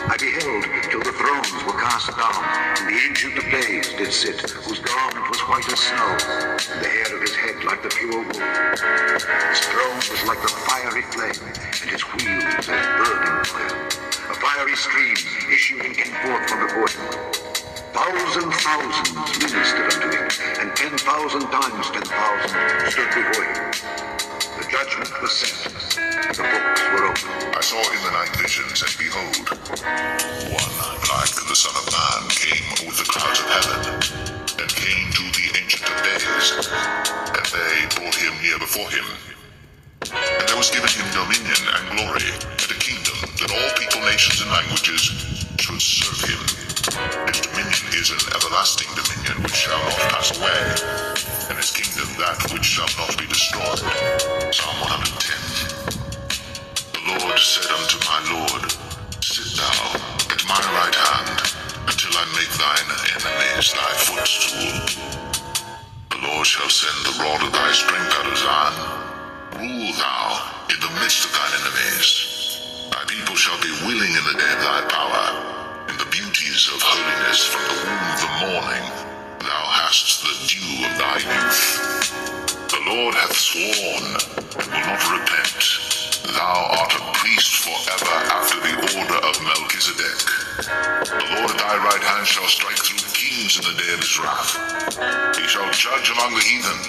I beheld till the thrones were cast down, and the Ancient of Days did sit, whose garment was white as snow, and the hair of his head like the pure wool. His throne was like the fiery flame, and his wheels as burning oil. A fiery stream issued and came forth from before him. Thousands ministered unto him, and 10,000 times 10,000 stood before him. The judgment was set, the books were opened. I saw in the night visions, and behold, one like the Son of Man came with the clouds of heaven, and came to the Ancient of Days, and they brought him near before him. And there was given him dominion and glory, and a kingdom, that all people, nations, and languages should serve him. His dominion is an everlasting dominion which shall not pass away, and his kingdom that which shall not be destroyed. Psalm 110. The Lord said unto my Lord, Sit thou at my right hand, until I make thine enemies thy footstool. The Lord shall send the rod of thy strength out of Zion. Rule thou in the midst of thine enemies. Thy people shall be willing in the day of thy power. In the beauties of holiness from the womb of the morning, thou hast the dew of thy youth. The Lord hath sworn, and will not repent. Thou art a priest forever after the order of Melchizedek. The Lord at thy right hand shall strike through kings in the day of his wrath. He shall judge among the heathen.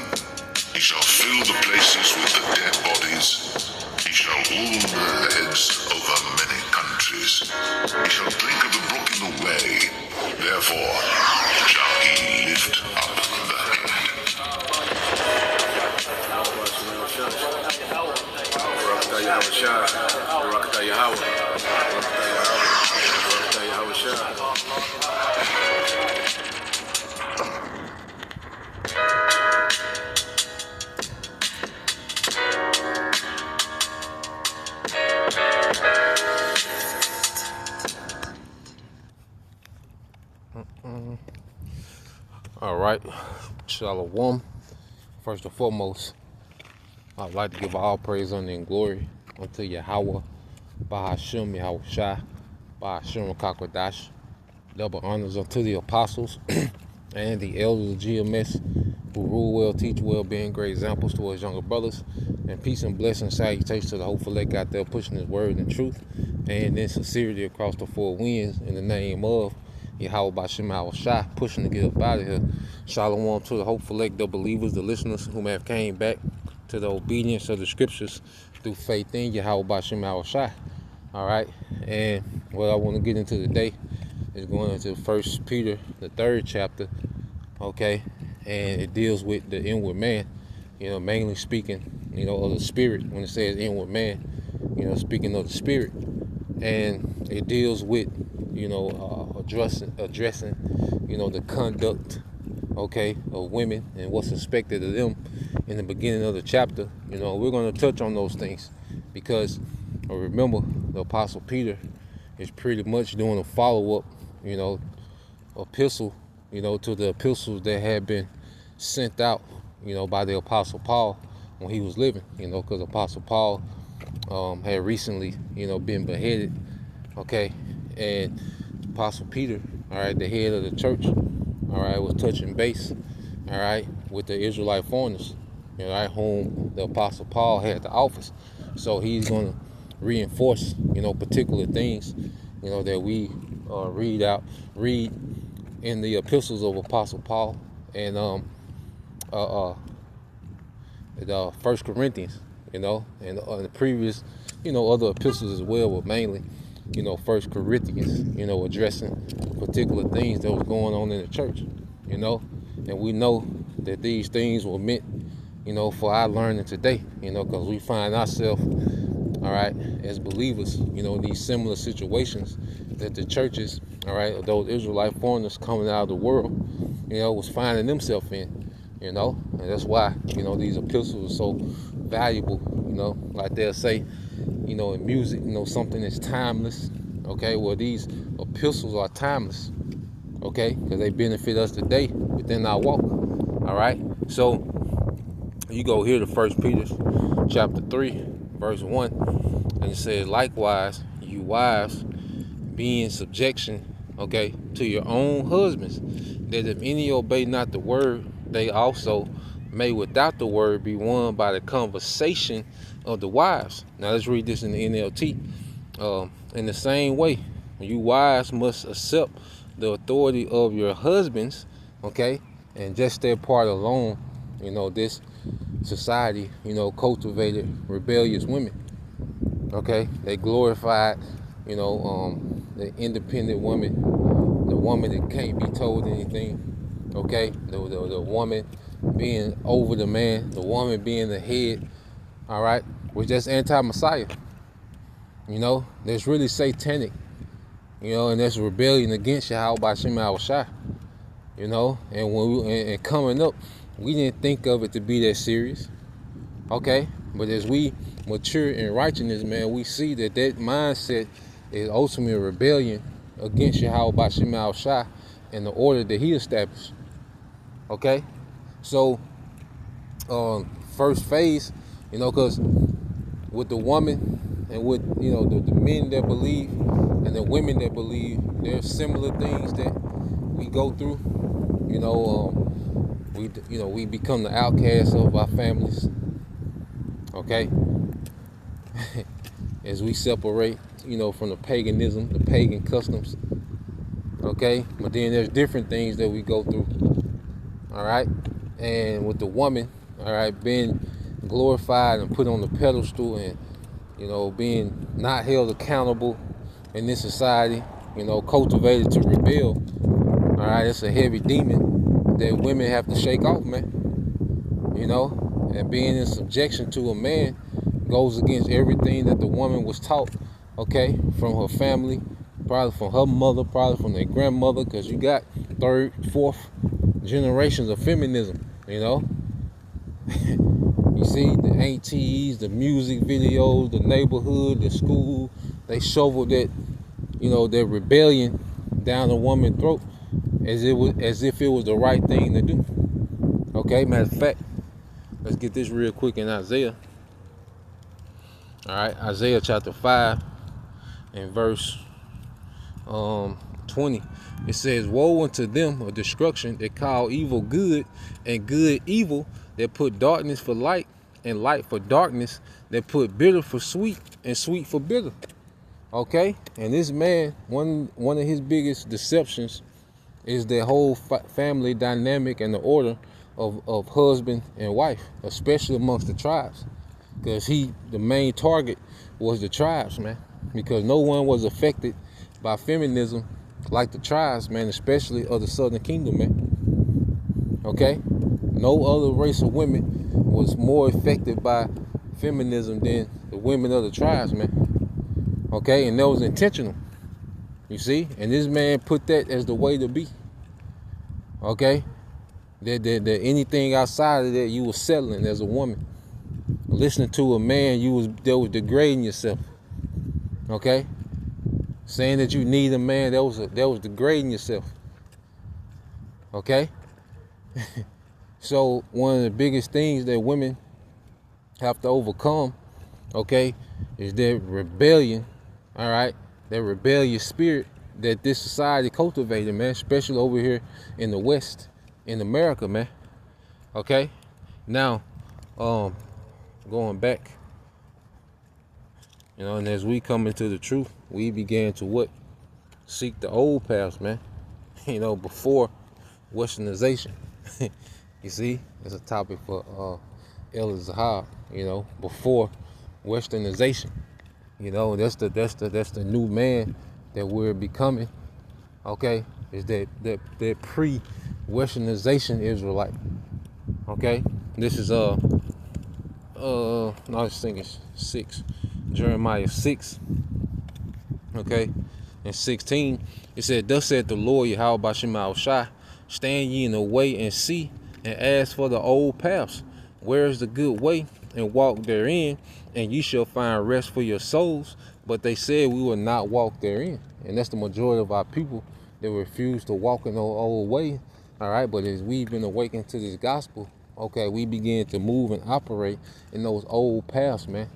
He shall fill the places with the dead bodies. He shall rule the heads over many countries. He shall drink of the brook in the way. Therefore shall he lift up the head. All right, Shalom. First and foremost, I'd like to give all praise, honor, and glory unto Yahweh, Bahashem, Yahweh Shai, Bahashem Kakwadash. Double honors unto the apostles and the elders of GMS who rule well, teach well, being great examples to us younger brothers. And peace and blessing, salutations to the hopeful elect out there pushing his word and truth and in sincerity across the four winds in the name of Yahweh Bashem Yahweh Shai, pushing to get up out of here. Shalom to the hopeful elect, the believers, the listeners who may have came back to the obedience of the scriptures through faith in Yahweh Bashem Yahweh Shai. All right, and what I want to get into today is going into 1 Peter, the 3rd chapter, okay, and it deals with the inward man, mainly speaking, of the spirit. When it says inward man, speaking of the spirit, and it deals with, addressing, the conduct, okay, of women and what's expected of them in the beginning of the chapter. We're going to touch on those things because remember, the Apostle Peter is pretty much doing a follow-up, epistle, to the epistles that had been sent out, by the Apostle Paul when he was living, because Apostle Paul had recently, been beheaded, okay, and Apostle Peter, all right, the head of the church, all right, was touching base, all right, with the Israelite foreigners, all right, whom the Apostle Paul had the office. So he's going to reinforce, particular things, that we read in the epistles of Apostle Paul and the 1 Corinthians, and the previous, other epistles as well, but mainly, 1 Corinthians, addressing particular things that was going on in the church, and we know that these things were meant, for our learning today, because we find ourselves, all right, as believers, these similar situations that the churches, all right, those Israelite foreigners coming out of the world, was finding themselves in, and that's why, these epistles are so valuable, like they'll say, in music, something that's timeless, Okay, well, these epistles are timeless. Okay, because they benefit us today within our walk. All right, so you go here to 1 Peter chapter 3, verse 1, and it says, likewise, you wives, be in subjection, okay, to your own husbands, that if any obey not the word, they also may without the word be won by the conversation of the wives. Now let's read this in the NLT. In the same way, you wives must accept the authority of your husbands, okay, and just their part alone, this society, cultivated rebellious women, okay? They glorified, the independent woman, the woman that can't be told anything, okay? The woman being over the man, the woman being the head, all right? Was just anti-Messiah, that's really satanic, and that's rebellion against Yahweh Ba'ashem Yahushua, and when and coming up, we didn't think of it to be that serious, okay? But as we mature in righteousness, man, we see that mindset is ultimately a rebellion against Yahweh Ba'ashem Yahushua and the order that He established, okay? So, first phase, because with the woman and with the men that believe and the women that believe, there's similar things that we go through. We become the outcasts of our families. Okay, as we separate, from the paganism, the pagan customs. Okay, but then there's different things that we go through. All right, and with the woman, all right, being glorified and put on the pedestal, and being not held accountable in this society, cultivated to rebel. All right, it's a heavy demon that women have to shake off, man. And being in subjection to a man goes against everything that the woman was taught, okay, from her family, probably from her mother, probably from their grandmother, because you got 3rd, 4th generations of feminism, You see the aunties, the music videos, the neighborhood, the school, they shovel that, their rebellion down the woman's throat as if it was the right thing to do. Okay, matter of fact, let's get this real quick in Isaiah. All right, Isaiah chapter 5 and verse 20. It says, woe unto them of destruction that call evil good and good evil, that put darkness for light and light for darkness, that put bitter for sweet and sweet for bitter. Okay, and this man, one of his biggest deceptions is the whole family dynamic and the order of husband and wife, especially amongst the tribes, because the main target was the tribes, man, because no one was affected by feminism like the tribes, man, especially of the Southern Kingdom, man. Okay, no other race of women was more affected by feminism than the women of the tribes, man. Okay, and that was intentional, you see, and this man put that as the way to be. Okay, that anything outside of that you were settling as a woman. Listening to a man, that was degrading yourself. Okay, saying that you need a man, that was degrading yourself. Okay, so one of the biggest things that women have to overcome, okay, is their rebellion. All right, that rebellious spirit that this society cultivated, man, especially over here in the West, in America, man. Okay, now, going back, and as we come into the truth, we began to seek the old paths, man. Before Westernization. You see, it's a topic for El Zahab. Before Westernization. That's the new man that we're becoming. Okay, is that pre-Westernization Israelite. Okay, this is no, I think it's 6, Jeremiah 6. Okay, and 16, it said, thus said the Lord Yahweh Ba'ashem Yahushua, stand ye in the way and see, and ask for the old paths. Where is the good way? and walk therein, and ye shall find rest for your souls. But they said we will not walk therein. And that's the majority of our people that refuse to walk in the old way. All right, but as we've been awakened to this gospel, okay, we begin to move and operate in those old paths, man.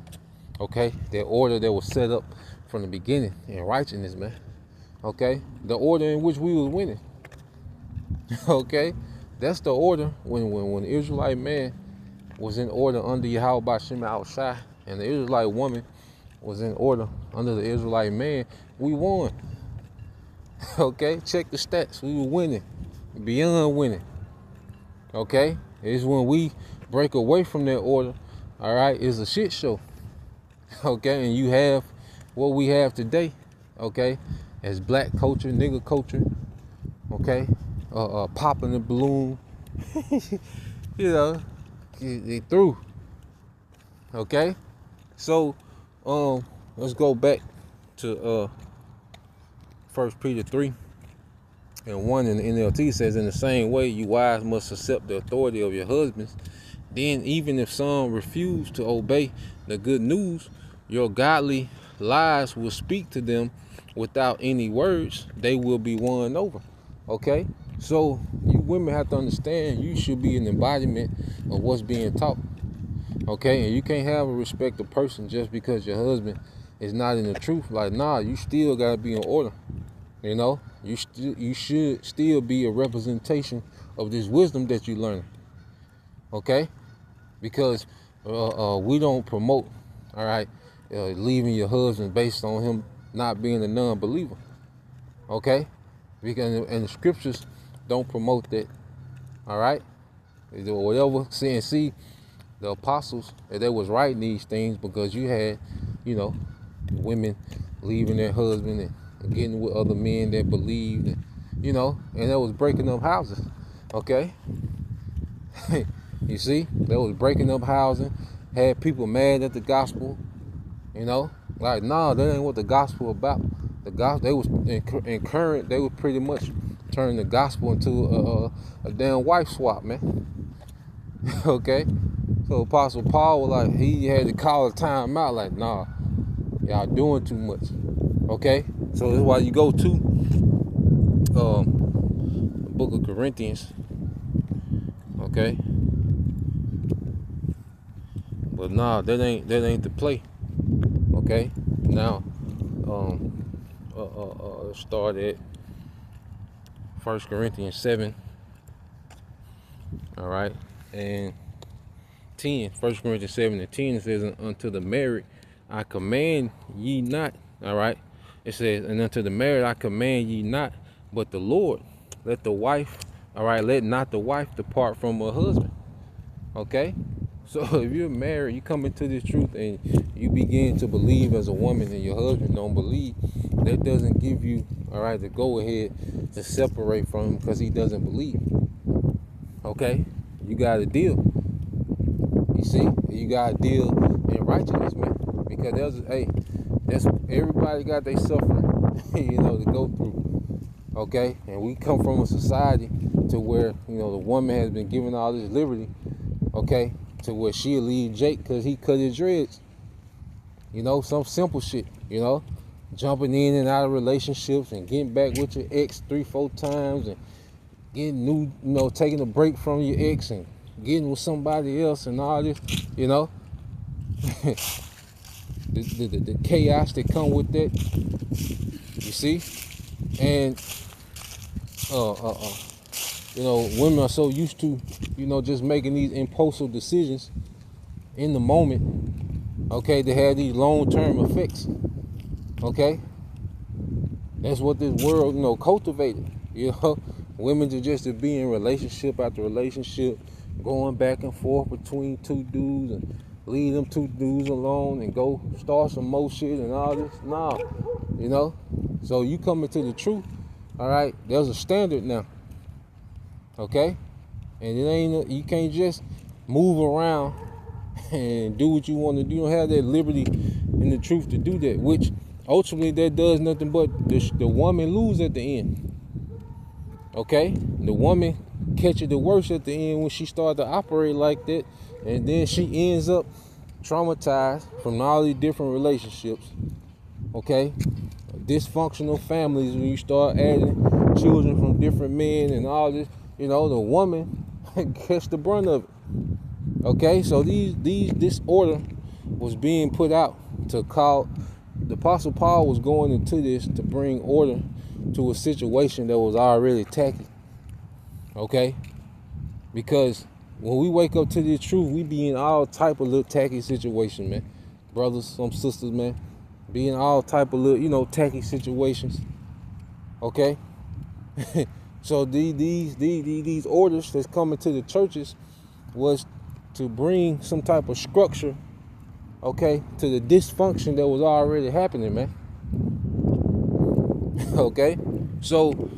Okay, that order that was set up from the beginning in righteousness, man. Okay, the order in which we was winning. Okay, that's the order when the Israelite man was in order under Yahweh Ba'Shem Al-Shai, and the Israelite woman was in order under the Israelite man. We won. Okay, check the stats. We were winning, beyond winning. Okay, it's when we break away from that order. All right, it's a shit show. Okay, and you have what we have today. Okay, as black culture, nigga culture. Okay, popping the balloon. You know, they through. Okay, so let's go back to 1 Peter 3 and 1 in the NLT says, in the same way, you wives must accept the authority of your husbands. Then even if some refuse to obey the good news, your godly lies will speak to them without any words. They will be won over. Okay, so you women have to understand you should be an embodiment of what's being taught. Okay, and you can't have a respected person just because your husband is not in the truth. Like, nah, you still gotta be in order. You know, you should still be a representation of this wisdom that you learn. Okay, because we don't promote, all right, leaving your husband based on him not being a non-believer. Okay, because and the scriptures don't promote that. All right, whatever. See, the apostles, they was writing these things because you had, you know, women leaving their husband and getting with other men that believed, and, you know, and that was breaking up houses. Okay, you see, that was breaking up housing, had people mad at the gospel. You know, like, nah, that ain't what the gospel about. The gospel, they was incurring, they was pretty much turning the gospel into a damn wife swap, man. Okay, so Apostle Paul was like, he had to call a time out, like, nah, y'all doing too much. Okay, so that's why you go to the book of Corinthians. Okay, but nah, that ain't the play. Okay, now start at 1 Corinthians 7. All right, and 10. 1 Corinthians 7 and 10 says, unto the married I command ye not. All right, it says, and unto the married I command ye not, but the Lord. Let the wife, all right, let not the wife depart from her husband. Okay, so if you're married, you come into this truth and you begin to believe as a woman and your husband don't believe, that doesn't give you, all right, the go ahead to separate from him because he doesn't believe. Okay, you got a deal. You see, you got a deal in righteousness, man, because that's everybody got their suffering, you know, to go through. Okay, and we come from a society to where, you know, the woman has been given all this liberty. Okay, to where she'll leave Jake because he cut his dreads. You know, some simple shit, you know, jumping in and out of relationships and getting back with your ex 3-4 times and getting new, you know, taking a break from your ex and getting with somebody else and all this, you know. the chaos that come with that, you see. And you know, women are so used to, you know, just making these impulsive decisions in the moment. Okay, they have these long-term effects. Okay, that's what this world, you know, cultivated. You know, women are just to be in relationship after relationship, going back and forth between two dudes and leave them two dudes alone and go start some more shit and all this. Nah, you know. So you come into the truth. All right, there's a standard now. Okay, and it ain't, you can't just move around and do what you want to do. You don't have that liberty in the truth to do that, which ultimately that does nothing but the woman lose at the end. Okay, the woman catches the worst at the end when she starts to operate like that, and then she ends up traumatized from all these different relationships, okay? Dysfunctional families, when you start adding children from different men and all this, the woman gets the brunt of it. Okay, so this order was being put out to call. The Apostle Paul was going into this to bring order to a situation that was already tacky. Okay, because when we wake up to the truth, we be in all type of little tacky situations, man. Brothers, some sisters, man, be in all type of little, tacky situations. Okay, so these orders that's coming to the churches was to bring some type of structure, okay, to the dysfunction that was already happening, man. Okay, so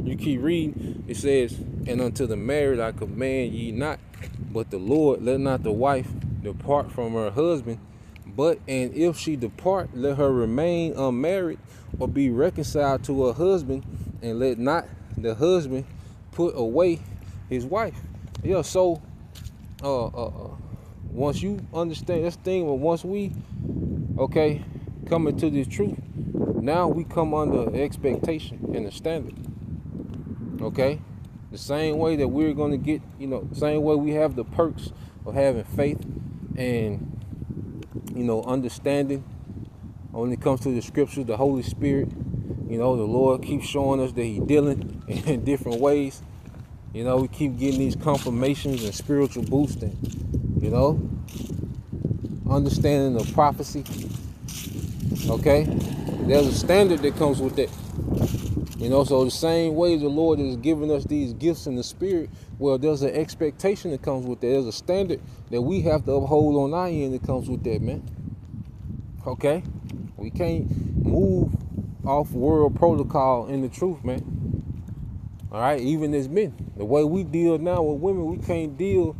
you keep reading. It says, "And unto the married I command ye not, but the Lord, let not the wife depart from her husband, and if she depart, let her remain unmarried, or be reconciled to her husband, and let not the husband put away his wife." Yeah, so once you understand this thing, but once we come into this truth, now we come under expectation and a standard. Okay, the same way that we're going to get, the same way we have the perks of having faith and understanding when it comes to the scriptures, the Holy Spirit, the Lord keeps showing us that He's dealing in different ways. We keep getting these confirmations and spiritual boosting, understanding of prophecy. Okay, there's a standard that comes with that. So the same way the Lord is giving us these gifts in the Spirit, well, there's an expectation that comes with that. There's a standard that we have to uphold on our end that comes with that, man. Okay, we can't move off world protocol in the truth, man. All right, even as men, the way we deal now with women, we can't deal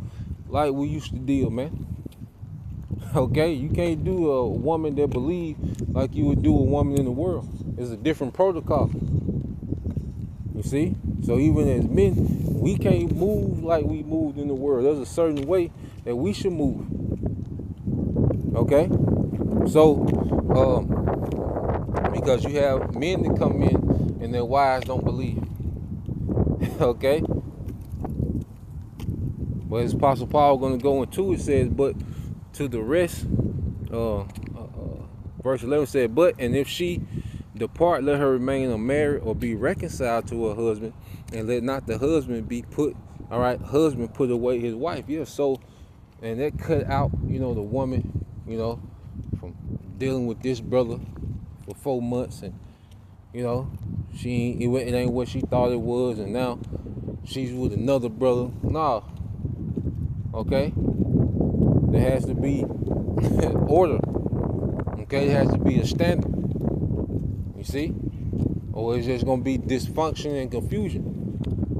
like we used to deal, man. Okay, you can't do a woman that believe like you would do a woman in the world. It's a different protocol. You see? So even as men, we can't move like we moved in the world. There's a certain way that we should move. Okay? So, because you have men that come in and their wives don't believe. Okay? But as Apostle Paul going to go into, it says, but to the rest, verse 11 said, and if she depart, let her remain unmarried, or be reconciled to her husband, and let not the husband be put away his wife. Yeah, so, and that cut out, the woman, from dealing with this brother for 4 months, and, it ain't what she thought it was, and now she's with another brother. Nah. Okay? There has to be order. Okay? There has to be a standard. You see? Or it's just going to be dysfunction and confusion.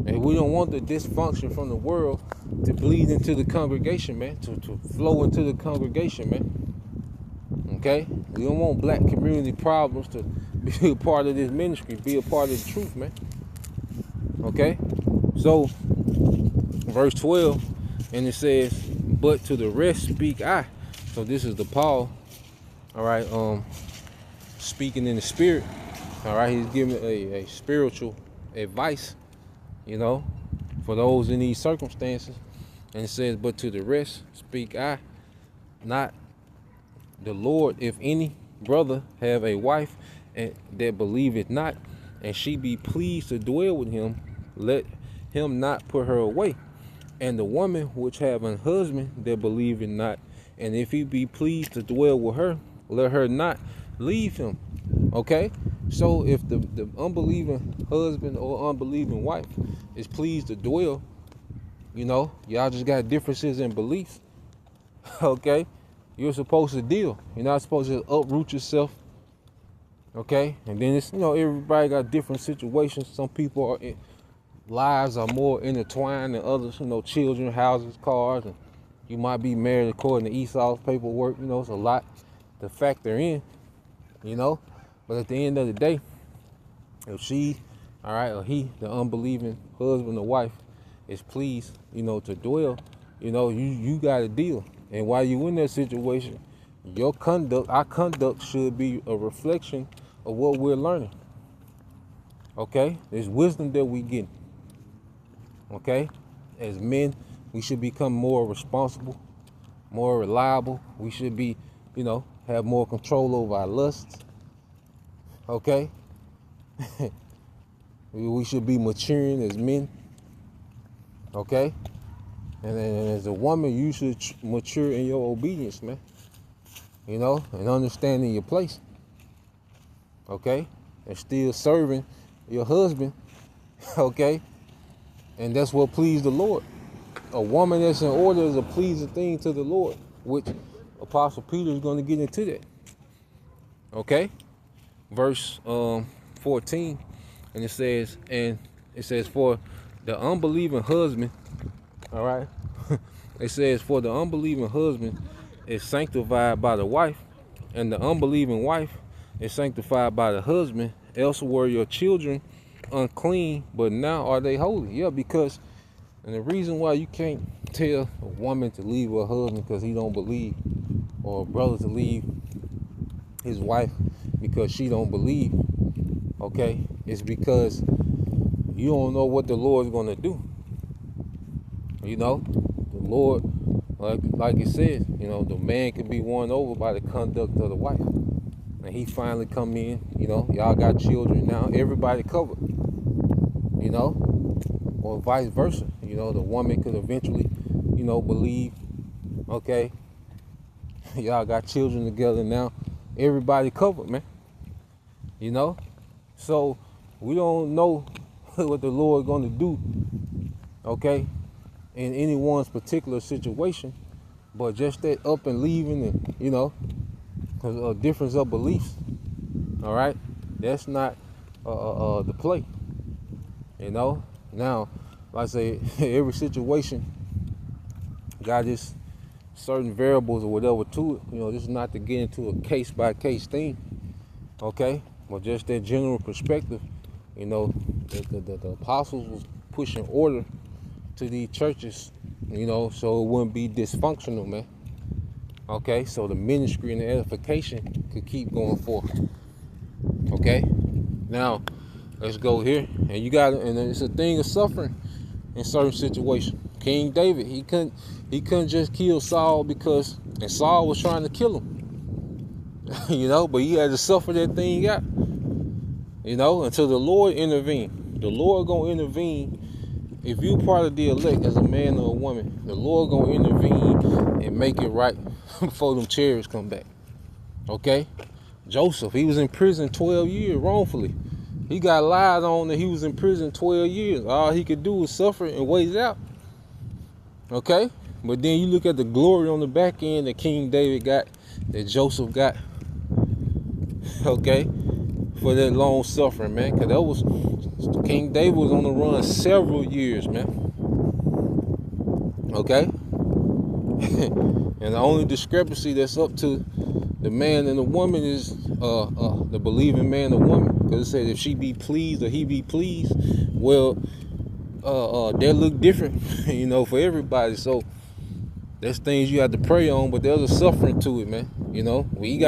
And we don't want the dysfunction from the world to bleed into the congregation, man. To flow into the congregation, man. Okay? We don't want black community problems to be a part of this ministry, be a part of the truth, man. Okay? So, verse 12, and it says, but to the rest speak I. So this is the Paul, all right, speaking in the Spirit. All right, he's giving a spiritual advice, for those in these circumstances. And it says, but to the rest speak I, not the Lord. If any brother have a wife and that believeth not, and she be pleased to dwell with him, let him not put her away. And the woman which have an husband that believeth not, and if he be pleased to dwell with her, let her not leave him. Okay? So if the unbelieving husband or unbelieving wife is pleased to dwell, y'all just got differences in beliefs. Okay? You're supposed to deal. You're not supposed to uproot yourself. Okay? And then it's, everybody got different situations. Some people lives are more intertwined than others, children, houses, cars, and you might be married according to Esau's paperwork, it's a lot to factor in, but at the end of the day, if she, all right, or he, the unbelieving husband or wife, is pleased, to dwell, you got to deal. And while you're in that situation, your conduct, our conduct should be a reflection of what we're learning. Okay? There's wisdom that we get. Okay? As men, we should become more responsible, more reliable. We should be, have more control over our lusts. Okay? We should be maturing as men. Okay? And as a woman, you should mature in your obedience, man. And understanding your place. Okay? And still serving your husband. Okay? And that's what pleased the Lord. A woman that's in order is a pleasing thing to the Lord, which Apostle Peter is going to get into that. Okay? Verse 14, and it says, for the unbelieving husband, all right? It says, for the unbelieving husband is sanctified by the wife, and the unbelieving wife is sanctified by the husband. Else were your children unclean, but now are they holy. Yeah, because, and the reason why you can't tell a woman to leave her husband because he don't believe, or a brother to leave his wife because she don't believe, okay, is because you don't know what the Lord's going to do. The Lord, like it says, the man can be won over by the conduct of the wife. And he finally come in, y'all got children now, everybody covered, or vice versa. The woman could eventually, believe, okay, y'all got children together now, everybody covered, man. So we don't know what the Lord going to do, okay, in anyone's particular situation, but just that up and leaving and, because a difference of beliefs, all right, that's not the play, Now, like I say, every situation got this certain variables or whatever to it. This is not to get into a case-by-case thing, okay, but just that general perspective. The apostles was pushing order to these churches, so it wouldn't be dysfunctional, man. Okay, so the ministry and the edification could keep going forth. Okay, now let's go here, and it's a thing of suffering in certain situations. King David, he couldn't just kill Saul and Saul was trying to kill him, but he had to suffer that thing out, until the Lord intervened. The Lord gonna intervene. If you part of the elect as a man or a woman, the Lord gonna intervene and make it right before them chariots come back. Okay? Joseph, he was in prison 12 years wrongfully. He got lied on that he was in prison 12 years. All he could do was suffer and wait it out. Okay? But then you look at the glory on the back end that King David got, that Joseph got. Okay? For that long suffering, man. Because King David was on the run several years, man. Okay? And the only discrepancy that's up to the man and the woman is the believing man or woman. Because it says if she be pleased or he be pleased, well, they look different, for everybody. So there's things you have to pray on, but there's a suffering to it, man. We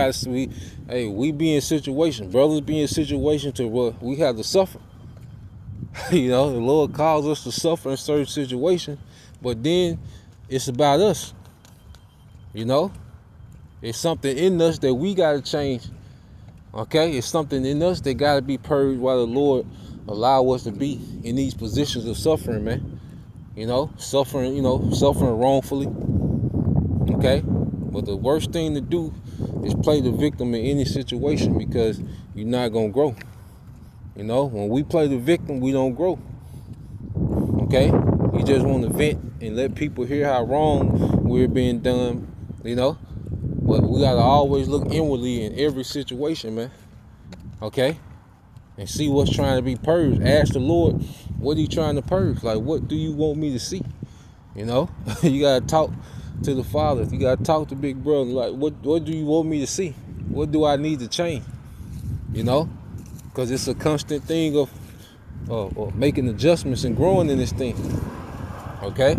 be in situations, brothers be in situations to where we have to suffer. The Lord calls us to suffer in certain situations, but then it's about us. It's something in us that we got to change. Okay, it's something in us that got to be purged while the Lord allow us to be in these positions of suffering, man. Suffering wrongfully. Okay, but the worst thing to do is play the victim in any situation, because you're not gonna grow. When we play the victim, we don't grow. Okay, we just want to vent and let people hear how wrong we're being done. But we gotta always look inwardly in every situation, man. Okay, and see what's trying to be purged. Ask the Lord, what are you trying to purge? Like, what do you want me to see? You gotta talk to the Father. You gotta talk to Big Brother. Like, what do you want me to see? What do I need to change? Because it's a constant thing of making adjustments and growing in this thing. Okay,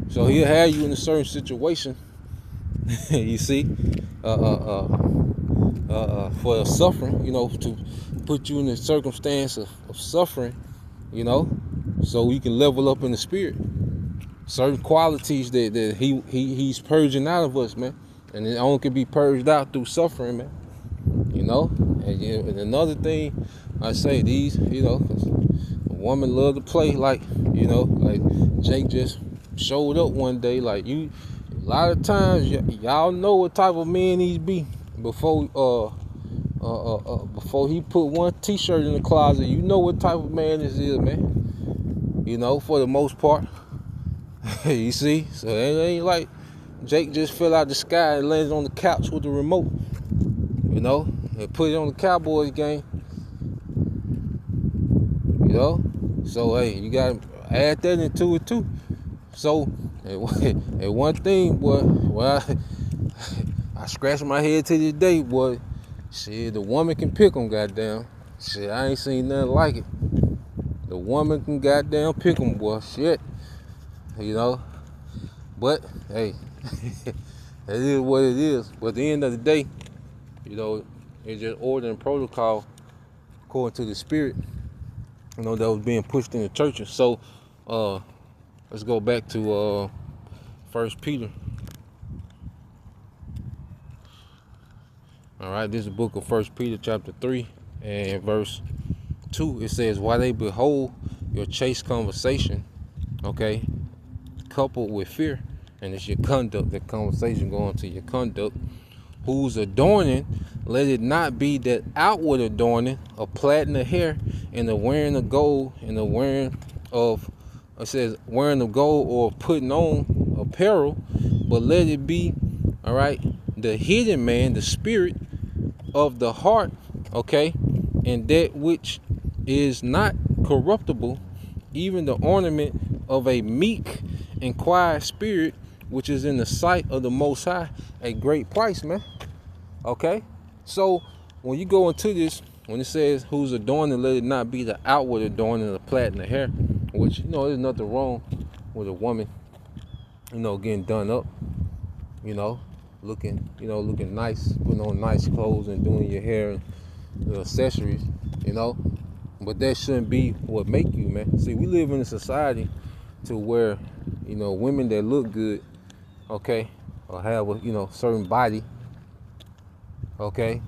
so he'll have you in a certain situation, You see, for suffering, to put you in a circumstance of suffering, so you can level up in the spirit. Certain qualities that he's purging out of us, man, and it only can be purged out through suffering, man. And another thing I say, these, 'cause a woman love to play like Jake just showed up one day, like you. A lot of times, y'all know what type of man he's be before he put one T-shirt in the closet. You know what type of man this is, man. For the most part. You see, so it ain't like Jake just fell out the sky and landed on the couch with the remote. And put it on the Cowboys game. So hey, you gotta add that into it too. So, and one thing, boy, I scratch my head to this day, boy. Shit, the woman can pick them, goddamn. Shit, I ain't seen nothing like it. The woman can goddamn pick them, boy. Shit, But hey, that is what it is. But at the end of the day, it's just order and protocol according to the spirit, that was being pushed in the churches. So, let's go back to 1 Peter. All right, this is the book of 1 Peter chapter 3 and verse 2. It says, while they behold your chaste conversation, okay, coupled with fear, and it's your conduct, the conversation going to your conduct, whose adorning, let it not be that outward adorning of plaiting the hair and the wearing of gold and the wearing of, it says, wearing of gold or putting on apparel, but let it be, all right, the hidden man, the spirit of the heart, okay, and that which is not corruptible, even the ornament of a meek and quiet spirit, which is in the sight of the Most High, a great price, man. Okay, so when you go into this, when it says whose adorning, let it not be the outward adorning of the plait in the hair, which there's nothing wrong with a woman, getting done up, looking nice, putting on nice clothes and doing your hair and the accessories, but that shouldn't be what make you, man. See, we live in a society to where, women that look good, okay, or have a, certain body, okay,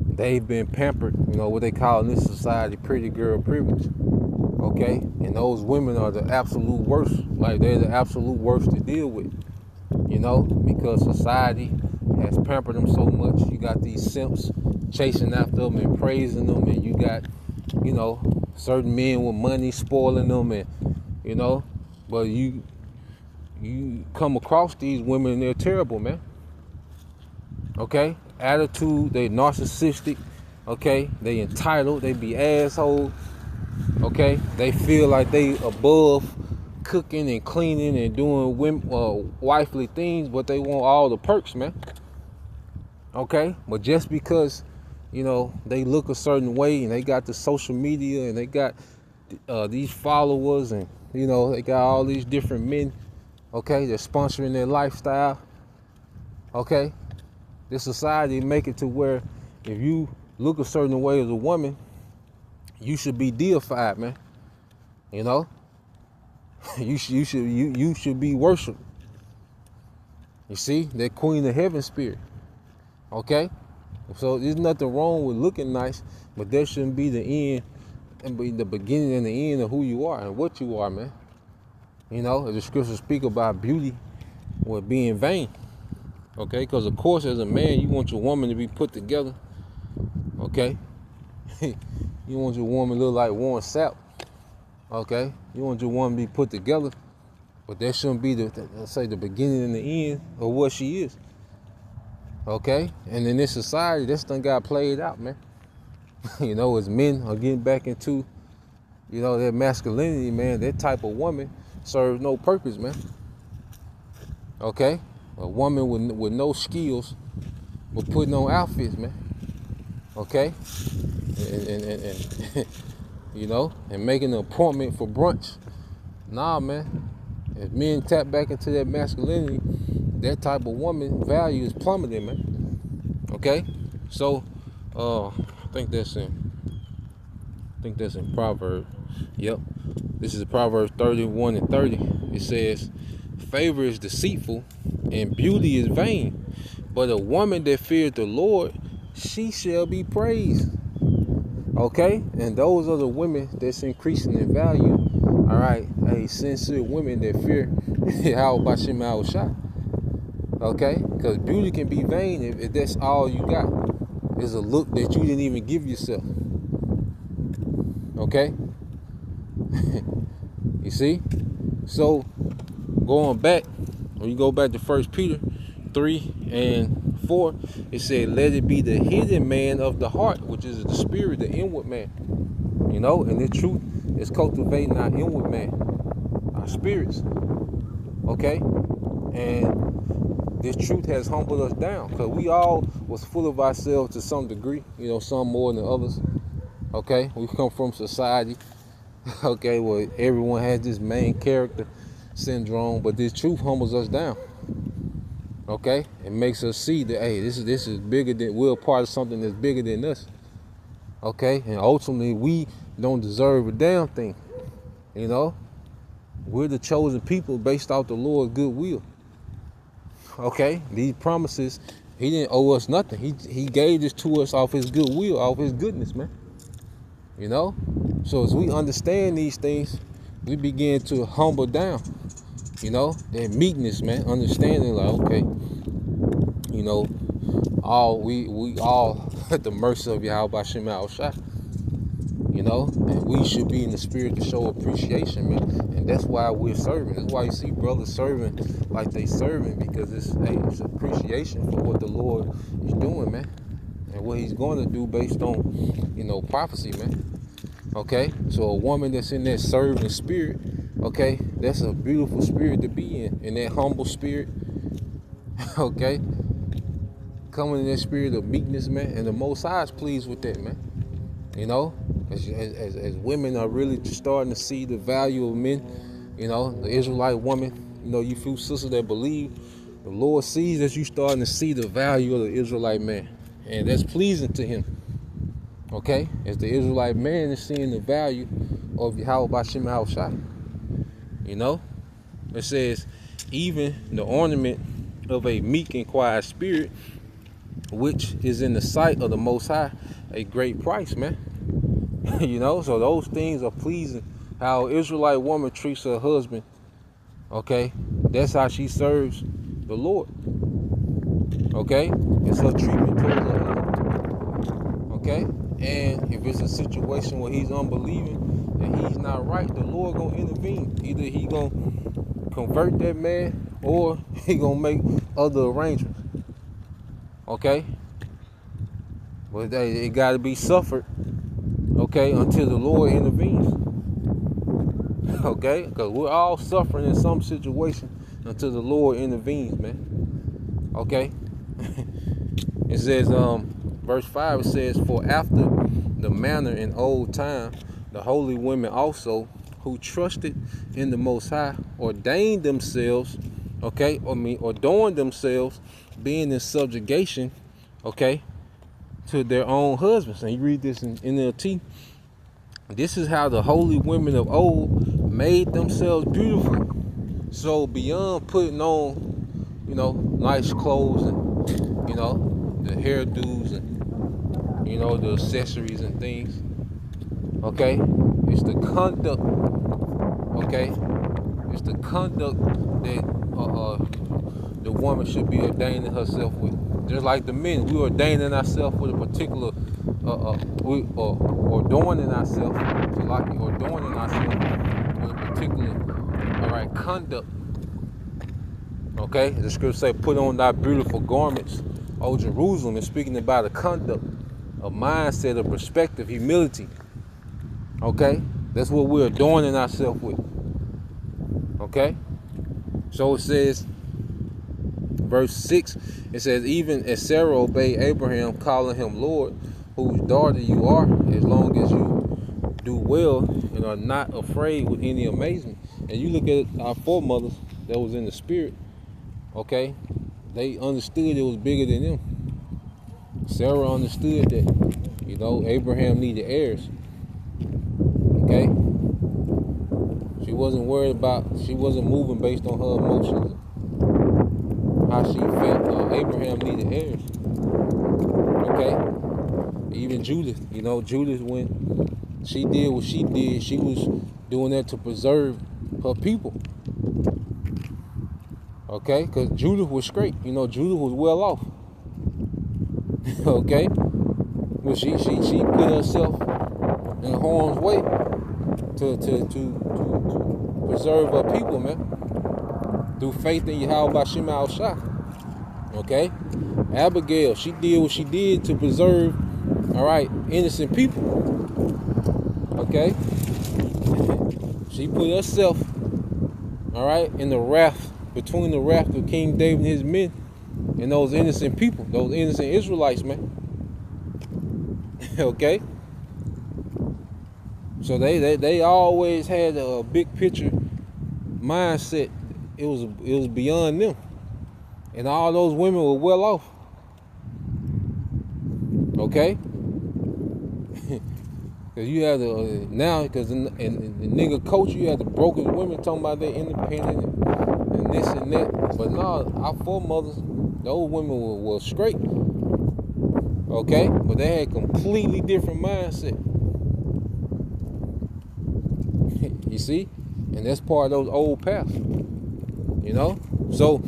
they've been pampered, what they call in this society pretty girl privilege, okay, and those women are the absolute worst, like they're the absolute worst to deal with, because society has pampered them so much. You got these simps chasing after them and praising them, and you got, certain men with money spoiling them, and, but you come across these women and they're terrible, man. Okay, attitude, they narcissistic, okay, they entitled, they be assholes, okay, they feel like they above cooking and cleaning and doing wifely things, but they want all the perks, man. Okay, but just because they look a certain way and they got the social media and they got these followers and they got all these different men, okay, they're sponsoring their lifestyle, okay, this society make it to where if you look a certain way as a woman, you should be deified, man. You should be worshipped. You see, that Queen of Heaven spirit. Okay? So there's nothing wrong with looking nice, but that shouldn't be the end and be the beginning and the end of who you are and what you are, man. As the scriptures speak about beauty with being vain. Okay? Because of course, as a man, you want your woman to be put together. Okay? You want your woman to look like Warren Sapp. Okay? You want your woman to be put together. But that shouldn't be the beginning and the end of what she is. Okay? And in this society, this thing got played out, man. As men are getting back into, their masculinity, man, that type of woman serves no purpose, man. Okay? A woman with no skills but putting on outfits, man. Okay? And and making an appointment for brunch. Nah, man. If men tap back into that masculinity, that type of woman value is plummeting, man. Okay, so I think that's in Proverbs. Yep, this is Proverbs 31:30. It says, "Favor is deceitful, and beauty is vain, but a woman that feareth the Lord, she shall be praised." Okay, and those are the women that's increasing in value. All right, sincere women that fear Yahweh Bashim Shah. Okay, because beauty can be vain if that's all you got. Is a look that you didn't even give yourself. Okay, you see. So going back, when you go back to 1 Peter 3:4, it said, "Let it be the hidden man of the heart, which is the spirit, the inward man." You know, and the truth is cultivating our inward man, our spirits. Okay, and this truth has humbled us down, because we all was full of ourselves to some degree. You know, some more than others. Okay, we come from society. Okay, where everyone has this main character syndrome, but this truth humbles us down. Okay, it makes us see that, hey, this is bigger than, we're a part of something that's bigger than us. Okay, and ultimately we don't deserve a damn thing. You know, we're the chosen people based off the Lord's goodwill. Okay, these promises, he didn't owe us nothing. He gave this to us off his goodwill, off his goodness, man. You know, so as we understand these things, we begin to humble down. You know, that meekness, man, understanding, like, okay, you know, we all at the mercy of Yahweh Shema Shah. You know, and we should be in the spirit to show appreciation, man. And that's why we're serving. That's why you see brothers serving like they serving, because it's appreciation for what the Lord is doing, man, and what he's going to do based on, you know, prophecy, man. Okay, so a woman that's in that serving spirit, okay, that's a beautiful spirit to be in that humble spirit. Okay, coming in that spirit of meekness, man, and the Most High is pleased with that, man. You know, as women are really starting to see the value of men, you know, the Israelite woman, you know, you few sisters that believe, the Lord sees that you starting to see the value of the Israelite man, and that's pleasing to him. Okay, as the Israelite man is seeing the value of Yahweh Bashim Shah. You know, it says, even the ornament of a meek and quiet spirit, which is in the sight of the Most High, a great price, man. You know, so those things are pleasing. How Israelite woman treats her husband, okay, that's how she serves the Lord. Okay, it's her treatment towards her husband. Okay, and if it's a situation where he's unbelieving and he's not right, the Lord gonna intervene. Either he gonna convert that man, or he gonna make other arrangements. Okay, but it gotta be suffered. Okay, until the Lord intervenes. Okay, because we're all suffering in some situation until the Lord intervenes, man. Okay. It says, verse 5, it says, "For after the manner in old time, the holy women also, who trusted in the Most High, ordained themselves, okay, adorned themselves, being in subjugation, okay, to their own husbands." And you read this in NLT. "This is how the holy women of old made themselves beautiful." So beyond putting on, you know, nice clothes and, you know, the hairdos and, you know, the accessories and things, okay, it's the conduct, okay, it's the conduct that the woman should be ordaining herself with. Just like the men, we ordaining ourselves with a particular, adorning ourselves with a particular, all right, conduct. Okay, the scripture say, "Put on thy beautiful garments, O Jerusalem," is speaking about a conduct, a mindset, a perspective, humility. Okay, that's what we're adorning ourselves with. Okay, so it says, verse 6, it says, "Even as Sarah obeyed Abraham, calling him Lord, whose daughter you are, as long as you do well and are not afraid with any amazement." And you look at our foremothers that was in the spirit, okay, they understood it was bigger than them. Sarah understood that, Abraham needed heirs. Okay? She wasn't moving based on her emotions, how she felt. Abraham needed heirs. Okay? Even Judith, Judith, when she did what she did, she was doing that to preserve her people. Okay? Because Judith was straight. Judith was well off. Okay? Well, she put herself in harm's way to preserve her people, man. Through faith in Yahweh Bashim Al-Shah. Okay? Abigail, she did what she did to preserve, innocent people. Okay? She put herself, in the wrath, between the wrath of King David and his men and those innocent people, those innocent Israelites, man. Okay? So they always had a big picture mindset. It was beyond them. And all those women were well off. Okay? Because you had because in the nigga culture, you had the broken women talking about they're independent and this and that. But no, our foremothers, those women were straight. Okay? But they had completely different mindset. You see? And that's part of those old paths. So,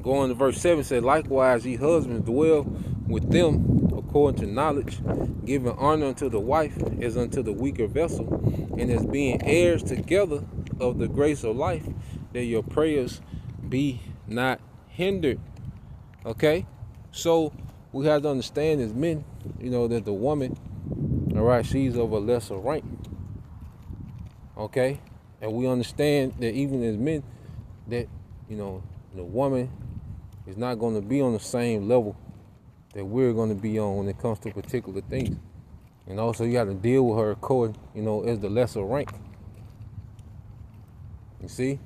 going to verse 7 said, likewise, ye husbands, dwell with them according to knowledge, giving honor unto the wife as unto the weaker vessel, and as being heirs together of the grace of life, that your prayers be not hindered. Okay? So, we have to understand as men, that the woman, she's of a lesser rank. Okay? And we understand that even as men, that, the woman is not going to be on the same level that we're going to be on when it comes to particular things. So you have to deal with her according, as the lesser rank. You see?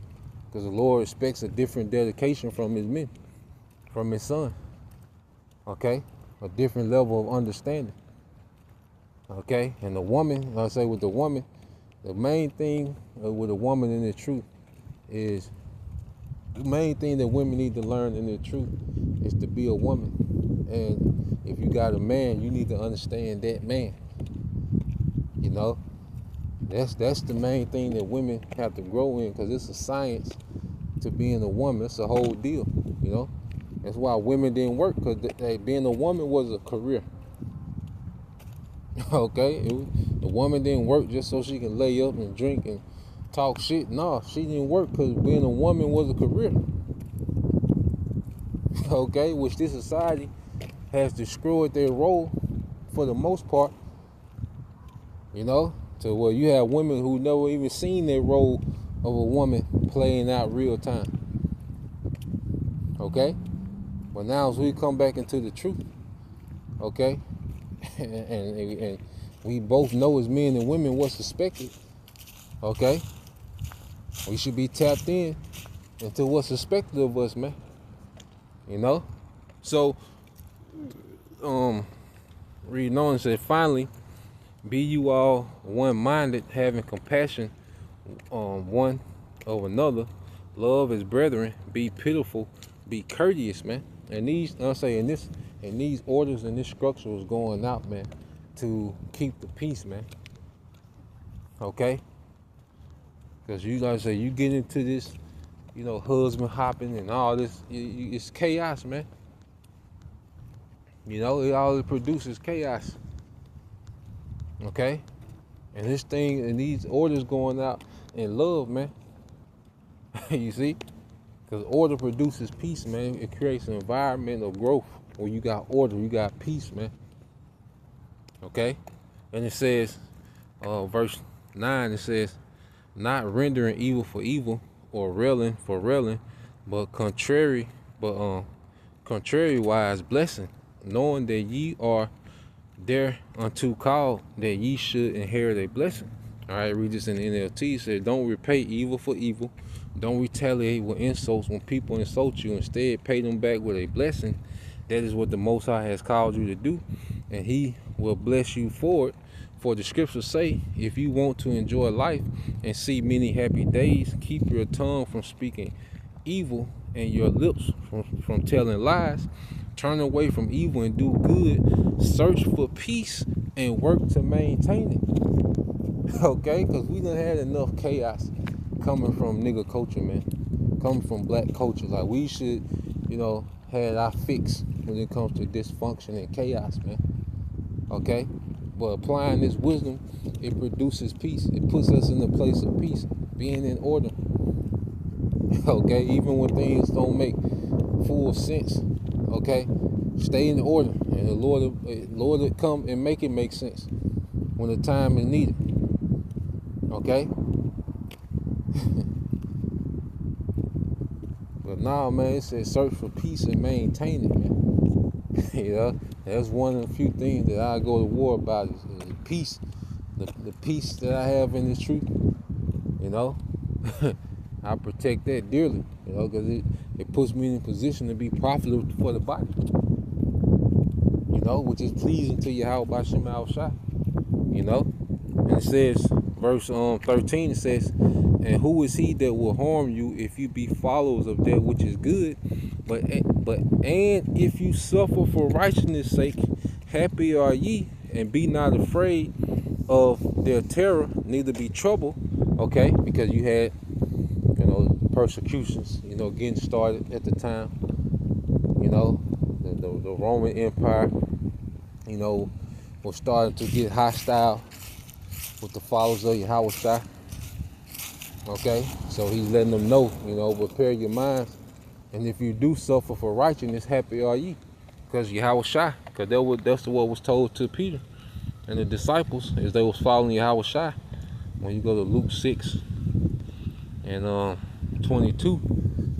Because the Lord expects a different dedication from his men, from his son. Okay? A different level of understanding. Okay? And the woman, with the woman, the main thing with a woman in the truth is, the main thing that women need to learn in the truth is to be a woman. And if you got a man, you need to understand that man. That's the main thing that women have to grow in, because it's a science to being a woman. It's a whole deal, That's why women didn't work, because being a woman was a career. Okay? The woman didn't work just so she can lay up and drink and talk shit. No, she didn't work because being a woman was a career. Okay? Which this society has destroyed their role for the most part. To where you have women who never even seen their role of a woman playing out real time. Okay? But now as we come back into the truth, okay, and we both know as men and women what's expected, okay, we should be tapped in into what's expected of us, man. So, reading on, it said, finally, be you all one-minded, having compassion one of another, love as brethren, be pitiful, be courteous, man. And these orders and this structure was going out, man, to keep the peace, man. Okay? Because you get into this, husband hopping and all this, it's chaos, man. All it produces chaos. Okay? And this thing and these orders going out in love, man. You see? Because order produces peace, man. It creates an environment of growth where you got order, you got peace, man. Okay? And it says, verse 9, it says, not rendering evil for evil or railing for railing, but contrariwise blessing, knowing that ye are thereunto called, that ye should inherit a blessing. All right, read this in the NLT. It says, don't repay evil for evil, Don't retaliate with insults when people insult you. Instead, pay them back with a blessing. That is what the Most High has called you to do, and He will bless you for it. For the scriptures say, if you want to enjoy life and see many happy days, keep your tongue from speaking evil and your lips from telling lies. Turn away from evil and do good. Search for peace and work to maintain it. Okay? Because we done had enough chaos coming from nigga culture, man. Coming from black culture. Like, we should, have our fix when it comes to dysfunction and chaos, man. Okay? But applying this wisdom, it produces peace. It puts us in a place of peace, being in order. Okay? Even when things don't make full sense. Okay? Stay in order. And the Lord will come and make it make sense when the time is needed. Okay? But now, man, it says search for peace and maintain it, man. That's one of the few things that I go to war about is peace. The peace that I have in this truth, I protect that dearly, because it puts me in a position to be profitable for the body, which is pleasing to Yahweh B'Shem Al-Shai, And it says, verse 13, it says, and who is he that will harm you if you be followers of that which is good? And if you suffer for righteousness' sake, happy are ye, and be not afraid of their terror, neither be troubled. Okay, because you had, persecutions, getting started at the time. The Roman Empire, was starting to get hostile with the followers of Yahweh. Okay, so he's letting them know, prepare your minds. And if you do suffer for righteousness, happy are ye. Because Yahweh, because that's what was told to Peter and the disciples as they was following Yahweh. When you go to Luke 6 and 22,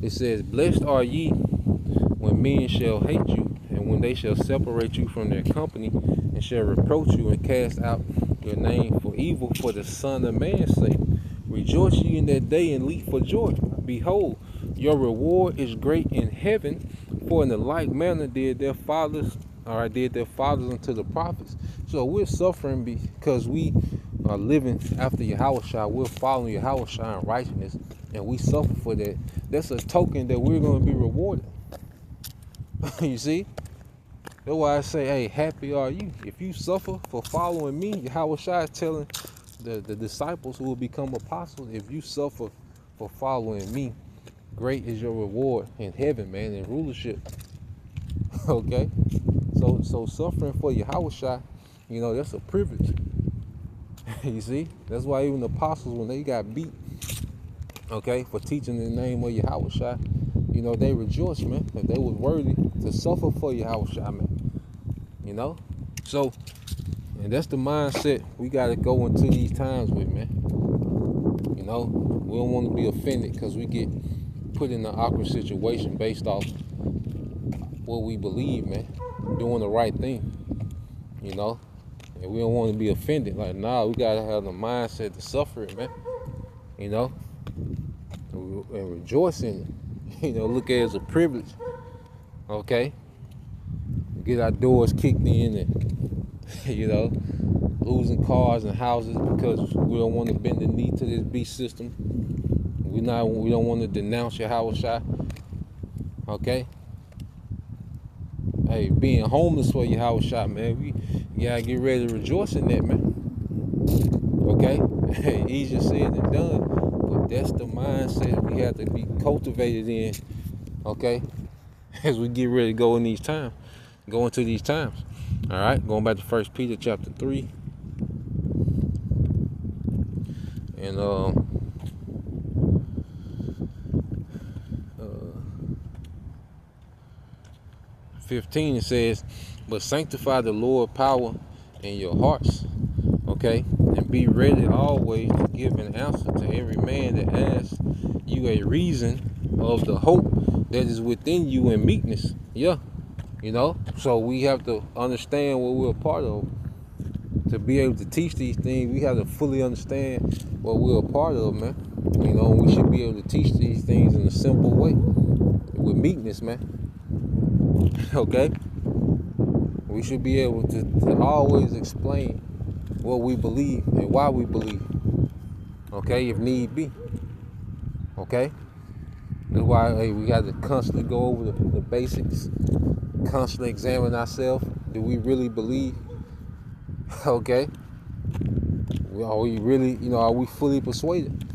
it says, blessed are ye when men shall hate you, and when they shall separate you from their company, and shall reproach you and cast out your name for evil for the Son of Man's sake. Rejoice ye in that day and leap for joy. Behold, your reward is great in heaven, for in the like manner did their fathers unto the prophets. So we're suffering because we are living after Yahweh. We're following Yahweh in righteousness, and we suffer for that. That's a token that we're going to be rewarded. You see? That's why I say, hey, happy are you. If you suffer for following me, Yahweh is telling the disciples who will become apostles, if you suffer for following me, great is your reward in heaven, man, in rulership. Okay? So suffering for Yahweh, that's a privilege. You see? That's why even the apostles, when they got beat, okay, for teaching in the name of Yahweh, they rejoiced, man, that they was worthy to suffer for Yahweh, man. So, and that's the mindset we got to go into these times with, man. We don't want to be offended because we get put in an awkward situation based off what we believe, man. Doing the right thing, and we don't want to be offended. Like, nah, we got to have the mindset to suffer it, man. And rejoice in it. Look at it as a privilege. Okay? Get our doors kicked in and, losing cars and houses because we don't want to bend the knee to this beast system. We don't want to denounce Yahweh. Okay? Hey, being homeless for Yahweh, man, we gotta get ready to rejoice in that, man. Okay? Hey, easier said than done, but that's the mindset we have to be cultivated in, okay? As we get ready to go into these times. All right, going back to 1 Peter chapter 3. And 15, it says, but sanctify the Lord power in your hearts, okay? And be ready always to give an answer to every man that asks you a reason of the hope that is within you in meekness. Yeah, so we have to understand what we're a part of. To be able to teach these things, we have to fully understand what we're a part of, man. You know, we should be able to teach these things in a simple way, with meekness, man. Okay? We should be able to always explain what we believe and why we believe. Okay, if need be. Okay? That's why we got to constantly go over the basics, constantly examine ourselves. Do we really believe? Okay? Are we really, are we fully persuaded?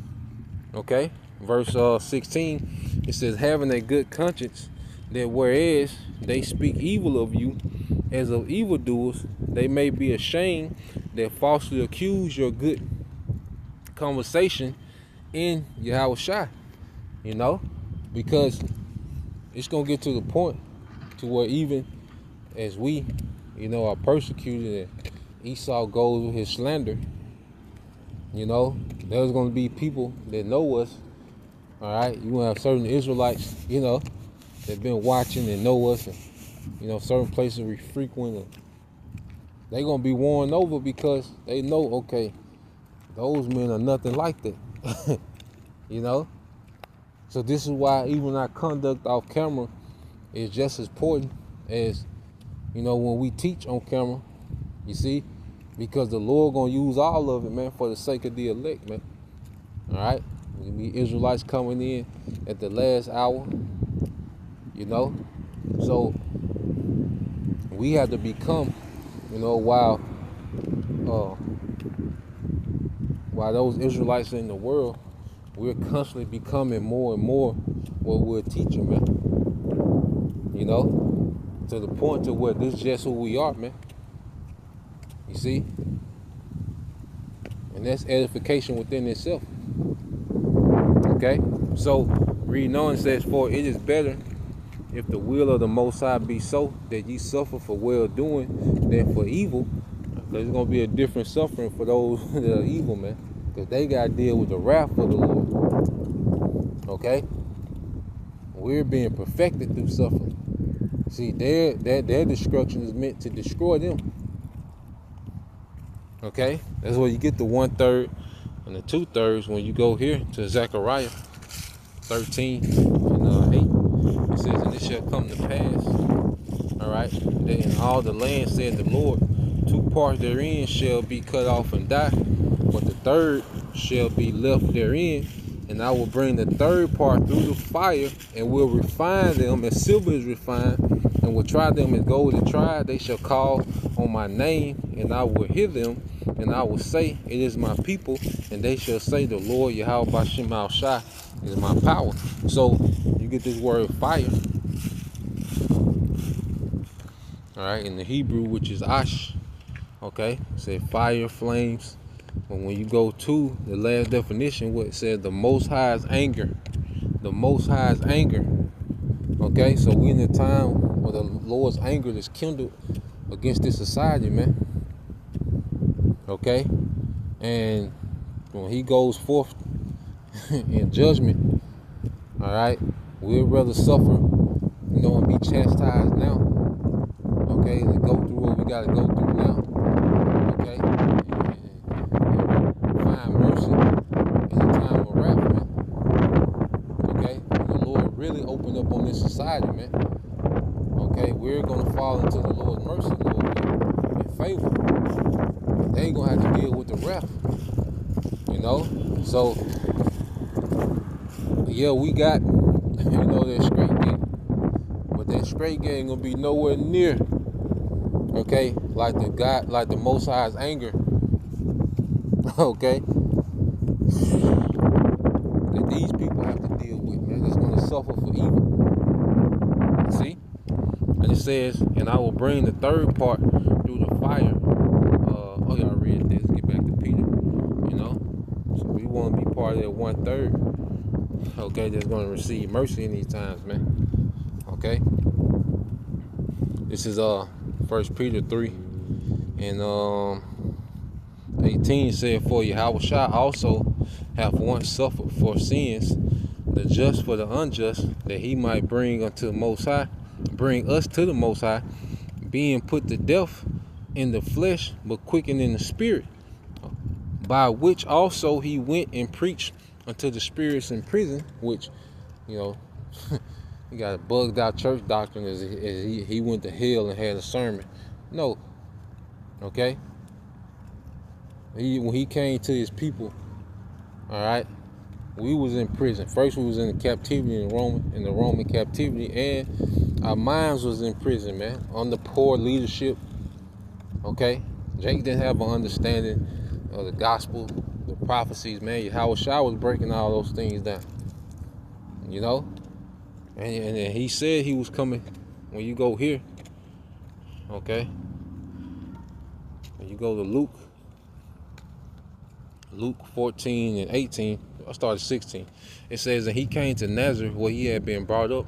Okay? Verse 16, it says, having a good conscience, that whereas they speak evil of you as of evildoers, they may be ashamed that falsely accuse your good conversation in Yahushua. Because it's going to get to the point to where even as we, are persecuted and Esau goes with his slander, there's going to be people that know us, all right? You going to have certain Israelites, that been watching and know us, and, certain places we frequent, and they're going to be won over because they know, okay, those men are nothing like that, So this is why even our conduct off camera is just as important as, when we teach on camera, you see? Because the Lord going to use all of it, man, for the sake of the elect, man. All right? We be Israelites coming in at the last hour, So we have to become, while those Israelites in the world, we're constantly becoming more and more what we're teaching, man. To the point to where this is just who we are, man. You see? And that's edification within itself. Okay? So, reading on, it says, for it is better if the will of the Most High be so that ye suffer for well-doing than for evil. There's going to be a different suffering for those that are evil, man. Because they got to deal with the wrath of the Lord. Okay? We're being perfected through suffering. See, their destruction is meant to destroy them. Okay? That's where you get the 1/3 and the 2/3 when you go here to Zechariah 13 and 8. It says, and it shall come to pass, all right, that in all the land, said the Lord, 2 parts therein shall be cut off and die, but the third shall be left therein. And I will bring the third part through the fire, and will refine them as silver is refined, and will try them as gold is tried. They shall call on my name, and I will hear them, and I will say, it is my people, and they shall say, the Lord Yahweh Bashem Al-Shai is my power. So you get this word fire, all right, in the Hebrew, which is ash. Okay, it said fire, flames. But when you go to the last definition, what it said, the Most High's anger. The Most High's anger. Okay, so we in a time where the Lord's anger is kindled against this society, man. Okay, and when he goes forth in judgment, all right, we'd rather suffer, and be chastised now. Okay, to go through what we got to go through now. Okay. Find mercy in the time of wrath, man. Okay? The Lord really opened up on this society, man. Okay? We're going to fall into the Lord's mercy, Lord, in favor. They ain't going to have to deal with the wrath. So, yeah, we got, that straight gate. But that straight gate ain't going to be nowhere near, okay, like the Most High's anger. Okay, that these people have to deal with, man. That's going to suffer for evil. See? And it says, and I will bring the third part through the fire. Y'all read this. Get back to Peter. So we want to be part of that 1/3. Okay, that's going to receive mercy in these times, man. Okay. This is 1 Peter 3 and 18 said, for Yahushua also have once suffered for sins, the just for the unjust, that he might bring us to the Most High, being put to death in the flesh, but quickened in the spirit, by which also he went and preached unto the spirits in prison, which, you know, he got a bugged out church doctrine as he went to hell and had a sermon. No, okay? When he came to his people, all right, we was in prison. First, we was in the captivity in the Roman captivity, and our minds was in prison, man, under poor leadership. Okay, Jake didn't have an understanding of the gospel, the prophecies, man. Yahweh Shai was breaking all those things down, you know. And he said he was coming. When you go here, okay, when you go to Luke 14 and 18, I started 16. It says, and he came to Nazareth where he had been brought up,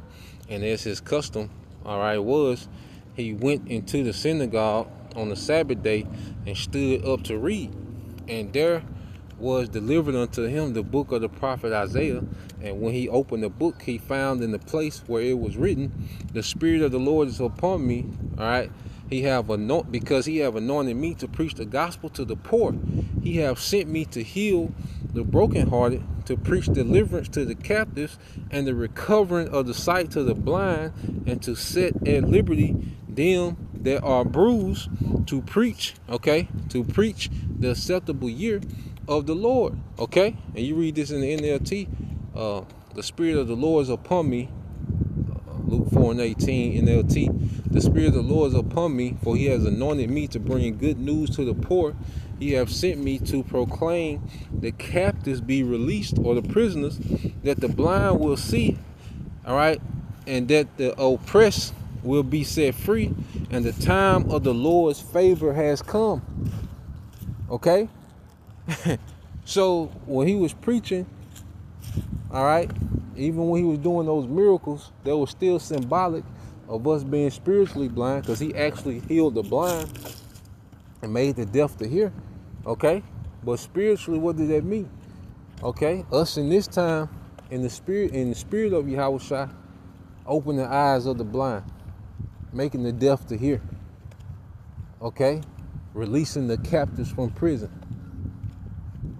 and as his custom, all right, was, he went into the synagogue on the Sabbath day and stood up to read. And there was delivered unto him the book of the prophet Isaiah. And when he opened the book, he found in the place where it was written, the Spirit of the Lord is upon me, all right, because he have anointed me to preach the gospel to the poor. He have sent me to heal the brokenhearted, to preach deliverance to the captives, and the recovering of the sight to the blind, and to set at liberty them that are bruised, to preach the acceptable year of the Lord. Okay, and you read this in the NLT. The Spirit of the Lord is upon me. Luke 4 and 18 NLT. The Spirit of the Lord is upon me, for he has anointed me to bring good news to the poor. He have sent me to proclaim the captives be released, or the prisoners, that the blind will see, all right, and that the oppressed will be set free, and the time of the Lord's favor has come. Okay? So when he was preaching, all right, even when he was doing those miracles, they were still symbolic of us being spiritually blind, because he actually healed the blind and made the deaf to hear. Okay? But spiritually, what did that mean? Okay? Us in this time, in the spirit of Yahweh Shai, open the eyes of the blind, making the deaf to hear. Okay? Releasing the captives from prison.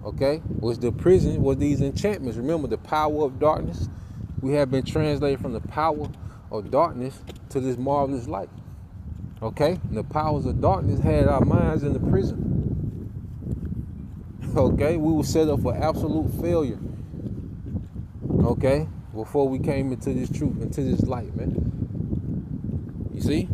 Okay? Was the prison, was these enchantments. Remember the power of darkness? We have been translated from the power of darkness to this marvelous light. Okay? And the powers of darkness had our minds in the prison. Okay? We were set up for absolute failure. Okay? Before we came into this truth, into this light, man. You see?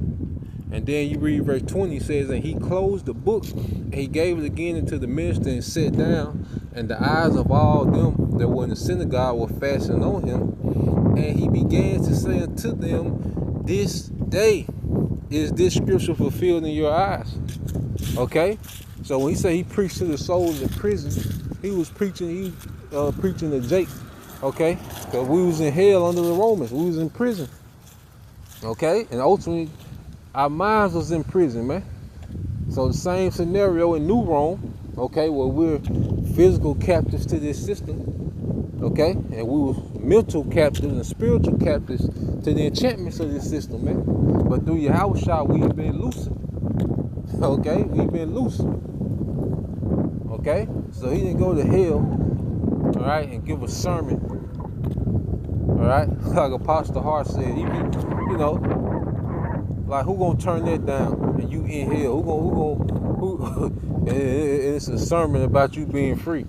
And then you read verse 20, says, and he closed the book, and he gave it again into the minister, and sat down, and the eyes of all them that were in the synagogue were fastened on him. And he began to say unto them, this day is this scripture fulfilled in your eyes. Okay? So when he said he preached to the souls in prison, he was preaching to Jake. Okay? Because we was in hell under the Romans. We was in prison. Okay? And ultimately, our minds was in prison, man. So the same scenario in New Rome, okay, where we're physical captives to this system, okay, and we were mental captives and spiritual captives to the enchantments of this system, man. But through Yahweh Shai, we've been loose. Okay, we've been loose. Okay, so he didn't go to hell, all right, and give a sermon, all right, like Apostle Hart said, even, you know, like, who gonna turn that down? And you in hell? Who? It's a sermon about you being free.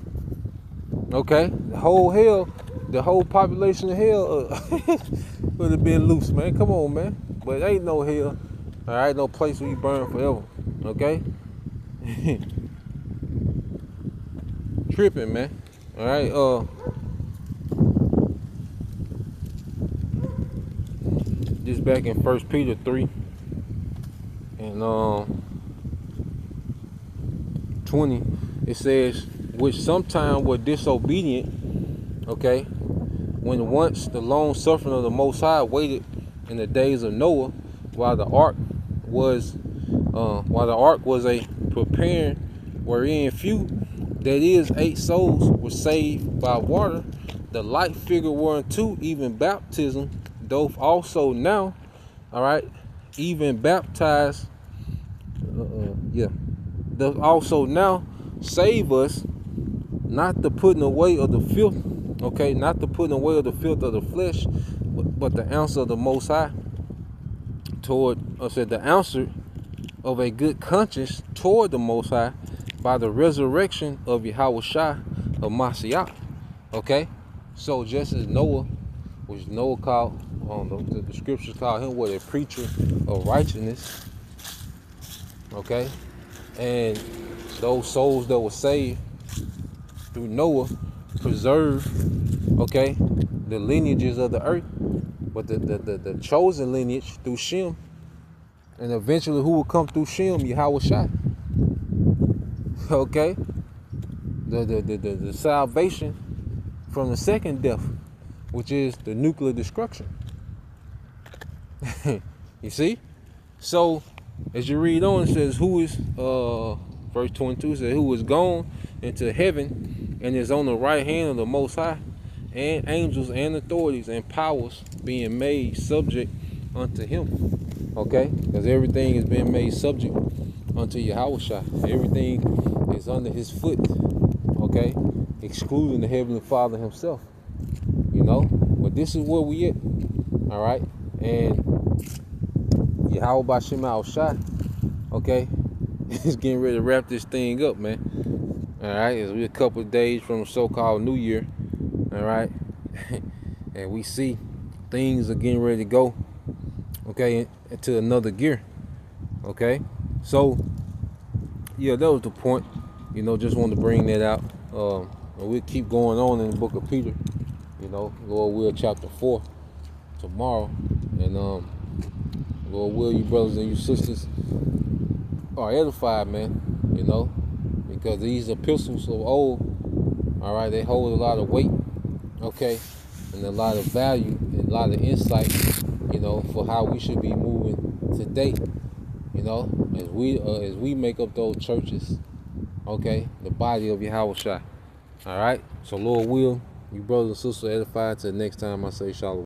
Okay, the whole population of hell would have been loose, man. Come on, man. But ain't no hell. All right, no place where you burn forever. Okay. Tripping, man. All right. Just back in 1 Peter 3. And 20, it says, which sometime were disobedient, okay, when once the long suffering of the Most High waited in the days of Noah, while the ark was a preparing, wherein few, that is 8 souls, were saved by water. The like figure whereunto even baptism, though also now, all right, even baptized, does also now save us, not the putting away of the filth Okay, not the putting away of the filth of the flesh, but the answer of the Most High the answer of a good conscience toward the Most High by the resurrection of Yahushua of Mashiach. Okay, so just as Noah, which Noah called, the scriptures call him a preacher of righteousness. Okay, and those souls that were saved through Noah preserved, okay, the lineages of the earth, but the chosen lineage through Shem, and eventually who will come through Shem? Yahushua. Okay, the salvation from the second death, which is the nuclear destruction. You see? So as you read on, it says, who is verse 22 says, who is gone into heaven and is on the right hand of the Most High, and angels and authorities and powers being made subject unto him. Okay? Because everything is being made subject unto Yahushua. Everything is under his foot. Okay? Excluding the Heavenly Father himself. You know? But this is where we at. Alright? And Yahweh Bashim Al-Shai, okay, is getting ready to wrap this thing up, man. Alright? As we're a couple of days from the so-called New Year. Alright? And we see things are getting ready to go, okay, into another gear. Okay? So, yeah, that was the point. You know, just wanted to bring that out. And we'll keep going on in the book of Peter. You know, Lord will, chapter 4 tomorrow. And Lord will, you brothers and you sisters are edified, man. You know, because these epistles of old, all right, they hold a lot of weight, okay, and a lot of value and a lot of insight, you know, for how we should be moving today. You know, as we make up those churches, okay, the body of Yahushua. All right, so Lord will, you brothers and sisters edified. Till next time, I say shalom.